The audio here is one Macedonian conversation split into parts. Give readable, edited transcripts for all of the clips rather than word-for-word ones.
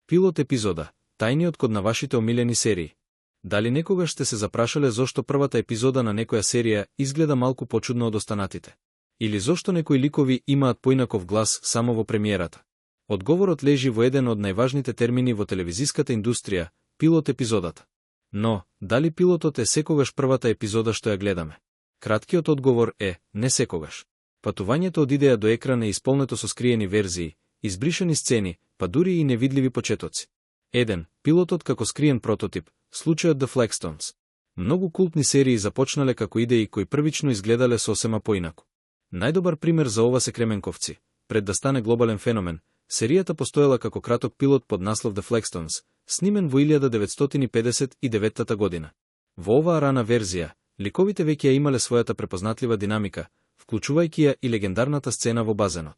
Пилот епизода, тајниот код на вашите омилени серии. Дали некогаш сте се запрашале зошто првата епизода на некоја серија изгледа малку почудно од останатите? Или зошто некои ликови имаат поинаков глас само во премиерата? Одговорот лежи во еден од најважните термини во телевизиската индустрија – пилот епизодата. Но, дали пилотот е секогаш првата епизода што ја гледаме? Краткиот одговор е – не секогаш. Патувањето од идеја до екран е исполнето со скриени верзии, избришани сцени, па дури и невидливи почетоци. 1. Пилотот како скриен прототип, случајот The Flexstones. Многу култни серии започнале како идеи кои првично изгледале сосема поинаку. Најдобар пример за ова се Кременковци. Пред да стане глобален феномен, серијата постоела како краток пилот под наслов The Flexstones, снимен во 1959 година. Во оваа рана верзија, ликовите веќе ја имале својата препознатлива динамика, вклучувајќи ја и легендарната сцена во базенот.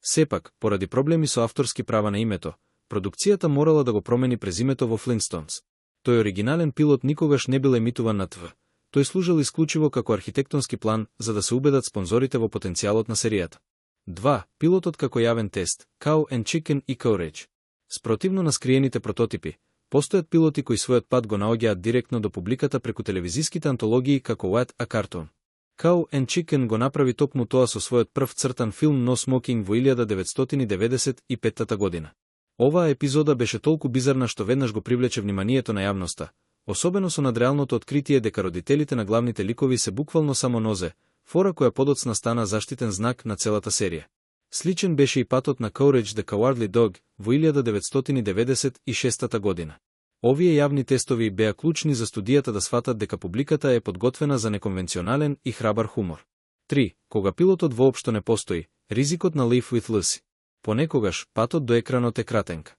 Сепак, поради проблеми со авторски права на името, продукцијата морала да го промени презимето во Flintstones. Тој оригинален пилот никогаш не бил емитуван на ТВ. Тој служел исклучиво како архитектонски план за да се убедат спонзорите во потенцијалот на серијата. 2. Пилотот како јавен тест, Cow and Chicken и Courage. Спротивно на скриените прототипи, постојат пилоти кои својот пат го наоѓаат директно до публиката преку телевизиските антологии како What a Cartoon. Cow and Chicken го направи токму тоа со својот прв цртан филм No Smoking во 1995 година. Оваа епизода беше толку бизарна што веднаш го привлече вниманието на јавноста, особено со надреалното откритие дека родителите на главните ликови се буквално само нозе, фора која подоцна стана заштитен знак на целата серија. Сличен беше и патот на Courage the Cowardly Dog во 1996 година. Овие јавни тестови беа клучни за студијата да сватат дека публиката е подготвена за неконвенционален и храбар хумор. 3. Кога пилотот воопшто не постои, ризикот на Live with Lucy. Понекогаш, патот до екранот е кратенка.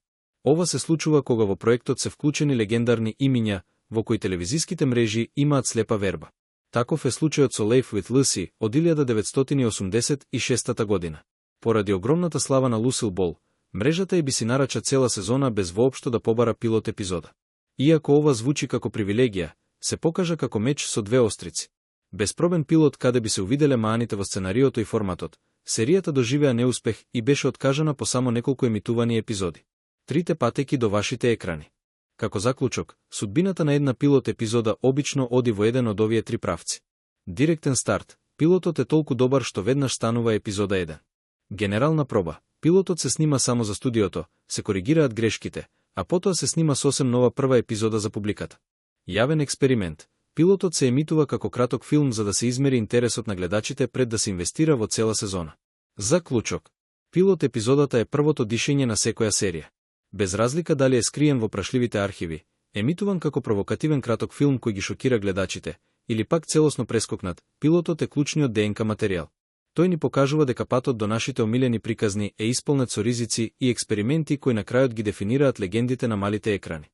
Ова се случува кога во проектот се вклучени легендарни имиња, во кои телевизиските мрежи имаат слепа верба. Таков е случајот со Live with Lucy од 1986 година. Поради огромната слава на Lucille Ball, мрежата би си нарача цела сезона без воопшто да побара пилот епизода. Иако ова звучи како привилегија, се покажа како меч со две острици. Без пробен пилот каде би се увиделе мааните во сценариото и форматот, серијата доживеа неуспех и беше откажана по само неколку емитувани епизоди. Трите патеки до вашите екрани. Како заклучок, судбината на една пилот епизода обично оди во еден од овие три правци. Директен старт, пилотот е толку добар што веднаш станува епизода 1. Генерална проба, пилотот се снима само за студиото, се коригираат грешките, а потоа се снима сосем нова прва епизода за публиката. Јавен експеримент, пилотот се емитува како краток филм за да се измери интересот на гледачите пред да се инвестира во цела сезона. Заклучок, пилот епизодата е првото дишење на секоја серија. Без разлика дали е скриен во прашливите архиви, емитуван како провокативен краток филм кој ги шокира гледачите, или пак целосно прескокнат, пилотот е клучниот ДНК материјал. Тој ни покажува дека патот до нашите омилени приказни е исполнет со ризици и експерименти кои на крајот ги дефинираат легендите на малите екрани.